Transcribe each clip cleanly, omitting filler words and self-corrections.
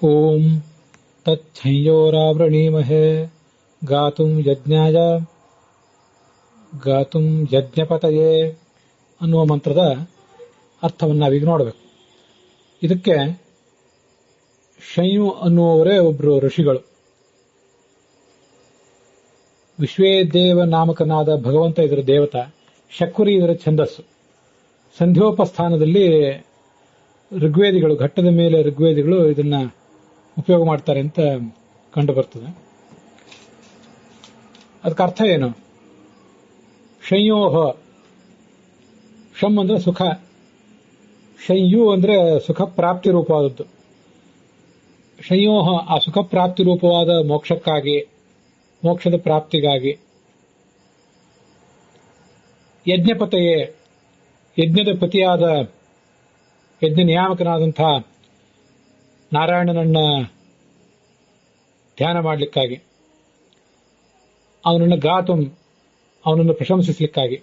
ಓಂ ತಚ್ಛಂಯೋರಾವೃಣೀಮಹೇ ಗಾತುಂ ಯಜ್ಞಪತಯೇ ಅನ್ನುವ ಮಂತ್ರದ ಅರ್ಥವನ್ನು ನಾವೀಗ ನೋಡಬೇಕು. ಇದಕ್ಕೆ ಶಂಯು ಅನ್ನುವವರೇ ಒಬ್ಬರು ಋಷಿಗಳು. ವಿಶ್ವೇದೇವ ನಾಮಕನಾದ ಭಗವಂತ ಇದರ ದೇವತ, ಶಕುರಿ ಇದರ ಛಂದಸ್ಸು. ಸಂಧ್ಯೋಪಸ್ಥಾನದಲ್ಲಿ ಋಗ್ವೇದಿಗಳು, ಘಟ್ಟದ ಮೇಲೆ ಋಗ್ವೇದಿಗಳು ಇದನ್ನ ಉಪಯೋಗ ಮಾಡ್ತಾರೆ ಅಂತ ಕಂಡು ಬರ್ತದೆ. ಅದಕ್ಕೆ ಅರ್ಥ ಏನು? ಶಂಯೋಹ, ಶಂ ಅಂದ್ರೆ ಸುಖ, ಶಂಯು ಅಂದ್ರೆ ಸುಖ ಪ್ರಾಪ್ತಿ ರೂಪವಾದದ್ದು. ಶಂಯೋಹ ಆ ಸುಖ ಪ್ರಾಪ್ತಿ ರೂಪವಾದ ಮೋಕ್ಷಕ್ಕಾಗಿ, ಮೋಕ್ಷದ ಪ್ರಾಪ್ತಿಗಾಗಿ. ಯಜ್ಞಪತೆಯೇ, ಯಜ್ಞದ ಪತಿಯಾದ, ಯಜ್ಞ ನಿಯಾಮಕನಾದಂತಹ ನಾರಾಯಣನನ್ನ ಧ್ಯಾನ ಮಾಡಲಿಕ್ಕಾಗಿ, ಅವನನ್ನು ಗಾತುಂ, ಅವನನ್ನು ಪ್ರಶಂಸಿಸಲಿಕ್ಕಾಗಿ.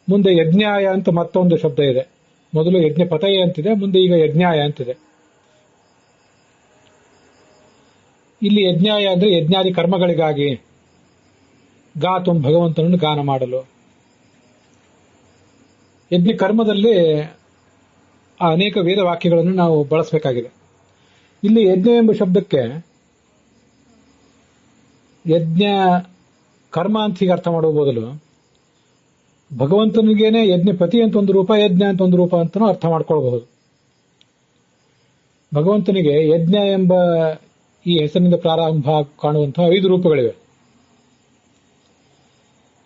ಮುಂದೆ ಯಜ್ಞಾಯ ಅಂತ ಮತ್ತೊಂದು ಶಬ್ದ ಇದೆ. ಮೊದಲು ಯಜ್ಞ ಪತಯ ಅಂತಿದೆ, ಮುಂದೆ ಈಗ ಯಜ್ಞಾಯ ಅಂತಿದೆ. ಇಲ್ಲಿ ಯಜ್ಞಾಯ ಅಂದ್ರೆ ಯಜ್ಞಾದಿ ಕರ್ಮಗಳಿಗಾಗಿ, ಗಾತುಂ ಭಗವಂತನನ್ನು ಗಾನ ಮಾಡಲು. ಯಜ್ಞ ಕರ್ಮದಲ್ಲಿ ಅನೇಕ ವೇದ ವಾಕ್ಯಗಳನ್ನು ನಾವು ಬಳಸಬೇಕಾಗಿದೆ. ಇಲ್ಲಿ ಯಜ್ಞ ಎಂಬ ಶಬ್ದಕ್ಕೆ ಯಜ್ಞ ಕರ್ಮ ಅಂತ ಹೀಗೆ ಅರ್ಥ ಮಾಡುವ ಬದಲು ಭಗವಂತನಿಗೇನೆ ಯಜ್ಞಪತಿ ಅಂತ ಒಂದು ರೂಪ, ಯಜ್ಞ ಅಂತ ಒಂದು ರೂಪ ಅಂತನೂ ಅರ್ಥ ಮಾಡ್ಕೊಳ್ಬಹುದು. ಭಗವಂತನಿಗೆ ಯಜ್ಞ ಎಂಬ ಈ ಹೆಸರಿನಿಂದ ಪ್ರಾರಂಭ ಕಾಣುವಂತಹ 5 ರೂಪಗಳಿವೆ.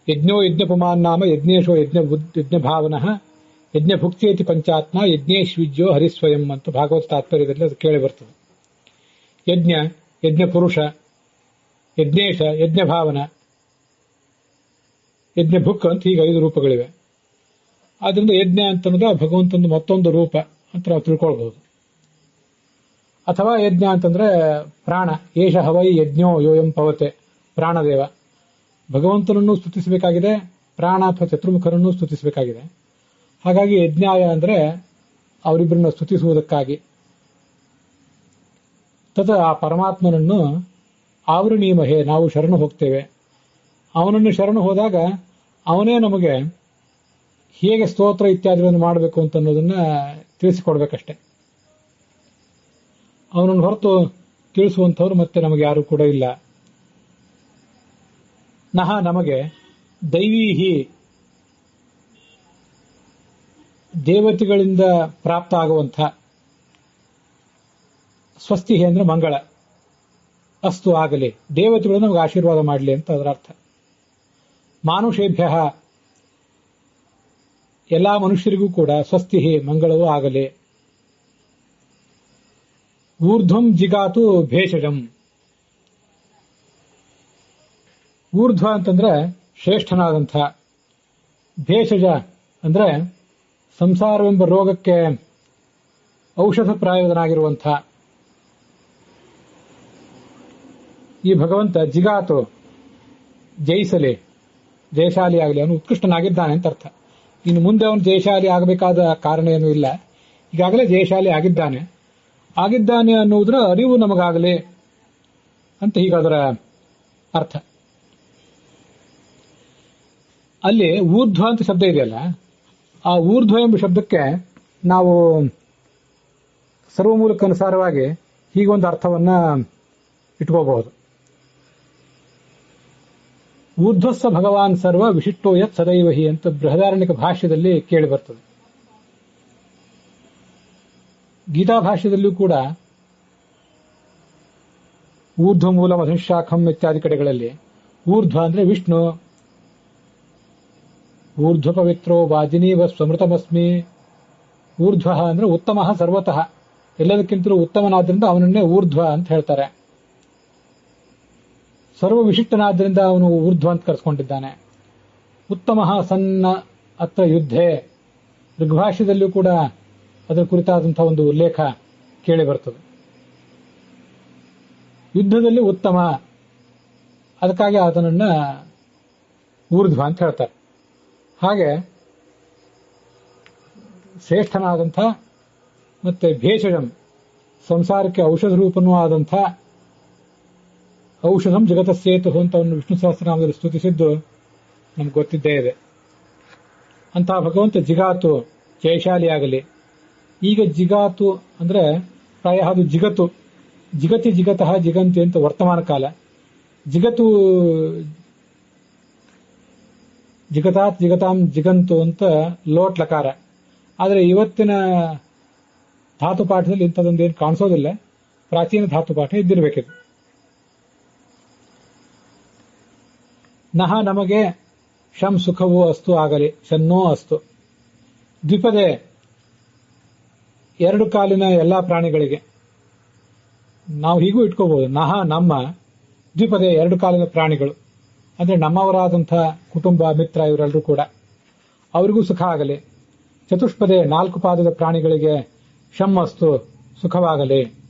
ಯಜ್ಞೋ ಯಜ್ಞಪುಮಾನ್ ನಾಮ ಯಜ್ಞೇಶೋ ಯಜ್ಞ ಭಾವನಃ ಯಜ್ಞ ಭುಕ್ತಿಯತಿ ಪಂಚಾತ್ಮ ಯಜ್ಞೇಶ್ವಿಜ್ಯೋ ಹರಿಸ್ವಯಂ ಅಂತ ಭಾಗವತ ತಾತ್ಪರ್ಯದಲ್ಲಿ ಅದು ಕೇಳಿ ಬರ್ತದೆ. ಯಜ್ಞ, ಯಜ್ಞ ಪುರುಷ, ಯಜ್ಞೇಶ, ಯಜ್ಞ ಭಾವನ, ಯಜ್ಞ ಭುಕ್ ಅಂತ ಹೀಗೆ 5 ರೂಪಗಳಿವೆ. ಆದ್ರಿಂದ ಯಜ್ಞ ಅಂತಂದ್ರೆ ಭಗವಂತನ ಮತ್ತೊಂದು ರೂಪ ಅಂತ ನಾವು ತಿಳ್ಕೊಳ್ಬಹುದು. ಅಥವಾ ಯಜ್ಞ ಅಂತಂದ್ರೆ ಪ್ರಾಣ, ಏಷ ಹವೈ ಯಜ್ಞೋ ಯೋಯಂ ಪವತೆ, ಪ್ರಾಣದೇವ. ಭಗವಂತನನ್ನು ಸ್ತುತಿಸಬೇಕಾಗಿದೆ, ಪ್ರಾಣ ಅಥವಾ ಚತುರ್ಮುಖರನ್ನು ಸ್ತುತಿಸಬೇಕಾಗಿದೆ. ಹಾಗಾಗಿ ಯಜ್ಞಾಯ ಅಂದ್ರೆ ಅವರಿಬ್ಬರನ್ನ ಸ್ತುತಿಸುವುದಕ್ಕಾಗಿ. ತದ ಆ ಪರಮಾತ್ಮನನ್ನು ಆವೃಣೀಮಹೇ, ನಾವು ಶರಣು ಹೋಗ್ತೇವೆ. ಅವನನ್ನು ಶರಣು ಹೋದಾಗ ಅವನೇ ನಮಗೆ ಹೇಗೆ ಸ್ತೋತ್ರ ಇತ್ಯಾದಿಗಳನ್ನು ಮಾಡಬೇಕು ಅಂತ ಅನ್ನೋದನ್ನ ತಿಳಿಸಿಕೊಡ್ಬೇಕಷ್ಟೆ. ಅವನನ್ನು ಹೊರತು ತಿಳಿಸುವಂಥವ್ರು ಮತ್ತೆ ನಮಗೆ ಯಾರು ಕೂಡ ಇಲ್ಲ. ನಹ ನಮಗೆ ದೈವೀಹಿ, ದೇವತೆಗಳಿಂದ ಪ್ರಾಪ್ತ ಆಗುವಂಥ, ಸ್ವಸ್ತಿ ಅಂದ್ರೆ ಮಂಗಳ, ಅಸ್ತು ಆಗಲಿ, ದೇವತೆಗಳು ನಮಗೆ ಆಶೀರ್ವಾದ ಮಾಡಲಿ ಅಂತ ಅದರ ಅರ್ಥ. ಮಾನುಷೇಭ್ಯ, ಎಲ್ಲಾ ಮನುಷ್ಯರಿಗೂ ಕೂಡ ಸ್ವಸ್ತಿ ಮಂಗಳವೂ ಆಗಲಿ. ಊರ್ಧ್ವಂ ಜಿಗಾತು ಭೇಷಜಂ, ಊರ್ಧ್ವ ಅಂತಂದ್ರೆ ಶ್ರೇಷ್ಠನಾದಂಥ, ಭೇಷಜ ಅಂದ್ರೆ ಸಂಸಾರವೆಂಬ ರೋಗಕ್ಕೆ ಔಷಧ ಪ್ರಾಯದನಾಗಿರುವಂಥ ಈ ಭಗವಂತ ಜಿಗಾತು ಜಯಿಸಲಿ, ಜಯಶಾಲಿ ಆಗಲಿ, ಅವನು ಉತ್ಕೃಷ್ಟನಾಗಿದ್ದಾನೆ ಅಂತ ಅರ್ಥ. ಇನ್ನು ಮುಂದೆ ಅವನು ಜಯಶಾಲಿ ಆಗಬೇಕಾದ ಕಾರಣ ಏನೂ ಇಲ್ಲ, ಈಗಾಗಲೇ ಜಯಶಾಲಿ ಆಗಿದ್ದಾನೆ ಅನ್ನುವುದರ ಅರಿವು ನಮಗಾಗಲಿ ಅಂತ ಹೀಗೆ ಅದರ ಅರ್ಥ. ಅಲ್ಲಿ ಊರ್ಧ್ವ ಅಂತ ಶಬ್ದ ಇದೆಯಲ್ಲ, ಆ ಊರ್ಧ್ವ ಎಂಬ ಶಬ್ದಕ್ಕೆ ನಾವು ಸರ್ವಮೂಲಕ್ಕನುಸಾರವಾಗಿ ಹೀಗೊಂದು ಅರ್ಥವನ್ನ ಇಟ್ಕೋಬಹುದು. ಊರ್ಧ್ವಸ್ಸ ಭಗವಾನ್ ಸರ್ವ ವಿಶಿಷ್ಟೋ ಯತ್ ಸದೈವ ಹಿ ಅಂತ ಬೃಹದಾರಣ್ಯಕ ಭಾಷ್ಯದಲ್ಲಿ ಕೇಳಿ ಬರ್ತದೆ. ಗೀತಾ ಭಾಷ್ಯದಲ್ಲೂ ಕೂಡ ಊರ್ಧ್ವ ಮೂಲ ಮಧುಶಾಖಂ ಇತ್ಯಾದಿ ಕಡೆಗಳಲ್ಲಿ ಊರ್ಧ್ವ ಅಂದ್ರೆ ವಿಷ್ಣು, ಊರ್ಧ್ವ ಪವಿತ್ರೋ ವಾಜಿನೀವ ಸ್ವಮೃತಮಸ್ಮಿ, ಊರ್ಧ್ವ ಅಂದ್ರೆ ಉತ್ತಮ ಸರ್ವತಃ, ಎಲ್ಲದಕ್ಕಿಂತಲೂ ಉತ್ತಮನಾದ್ರಿಂದ ಅವನನ್ನೇ ಊರ್ಧ್ವ ಅಂತ ಹೇಳ್ತಾರೆ. ಸರ್ವ ವಿಶಿಷ್ಟನಾದ್ರಿಂದ ಅವನು ಊರ್ಧ್ವ ಅಂತ ಕರೆಸ್ಕೊಂಡಿದ್ದಾನೆ. ಉತ್ತಮ ಸನ್ನ ಅತ್ರ ಯುದ್ಧೇ, ಋಗ್ಭಾಷ್ಯದಲ್ಲೂ ಕೂಡ ಅದರ ಕುರಿತಾದಂತಹ ಒಂದು ಉಲ್ಲೇಖ ಕೇಳಿ ಬರ್ತದೆ. ಯುದ್ಧದಲ್ಲಿ ಉತ್ತಮ, ಅದಕ್ಕಾಗಿ ಅದನ್ನ ಊರ್ಧ್ವ ಅಂತ ಹೇಳ್ತಾರೆ. ಹಾಗೆ ಶ್ರೇಷ್ಠನಾದಂಥ ಮತ್ತೆ ಭೇಷಜಂ ಸಂಸಾರಕ್ಕೆ ಔಷಧ ರೂಪನೂ ಆದಂಥ ಔಷಧಂ ಜಗತಸ್ಸೇತು ಅಂತ ಅವನು ವಿಷ್ಣು ಸಹಸ್ರನಾಮದಲ್ಲಿ ಸ್ತುತಿಸಿದ್ದು ನಮ್ಗೆ ಗೊತ್ತಿದ್ದೇ ಇದೆ. ಅಂತಹ ಭಗವಂತ ಜಿಗಾತು ಜಯಶಾಲಿಯಾಗಲಿ. ಈಗ ಜಿಗಾತು ಅಂದ್ರೆ ಪ್ರಾಯ ಅದು ಜಿಗತು, ಜಿಗತಿ ಜಿಗತಃ ಜಿಗಂತಿ ಅಂತ ವರ್ತಮಾನ ಕಾಲ. ಜಿಗತು ಜಿಗತಾತ್ ಜಿಗತಾಂ ಜಿಗಂತು ಅಂತ ಲೋಟ್ ಲಕಾರ. ಆದರೆ ಇವತ್ತಿನ ಧಾತುಪಾಠದಲ್ಲಿ ಇಂಥದ್ದೊಂದೇನು ಕಾಣಿಸೋದಿಲ್ಲ. ಪ್ರಾಚೀನ ಧಾತುಪಾಠ ಇದ್ದಿರಬೇಕಿದು. ನಹ ನಮಗೆ ಶಂ ಸುಖವೂ ಅಸ್ತು ಆಗಲಿ, ಶನ್ನೋ ಅಸ್ತು. ದ್ವಿಪದೆ ಎರಡು ಕಾಲಿನ ಎಲ್ಲಾ ಪ್ರಾಣಿಗಳಿಗೆ ನಾವು ಹೀಗೂ ಇಟ್ಕೋಬಹುದು. ನಹ ನಮ್ಮ, ದ್ವಿಪದೆ ಎರಡು ಕಾಲಿನ ಪ್ರಾಣಿಗಳು ಅಂದ್ರೆ ನಮ್ಮವರಾದಂತಹ ಕುಟುಂಬ ಮಿತ್ರ ಇವರೆಲ್ಲರೂ ಕೂಡ ಅವರಿಗೂ ಸುಖ ಆಗಲಿ. ಚತುಷ್ಪದೆ ನಾಲ್ಕು ಪಾದದ ಪ್ರಾಣಿಗಳಿಗೆ ಶಂ ಅಸ್ತು ಸುಖವಾಗಲಿ.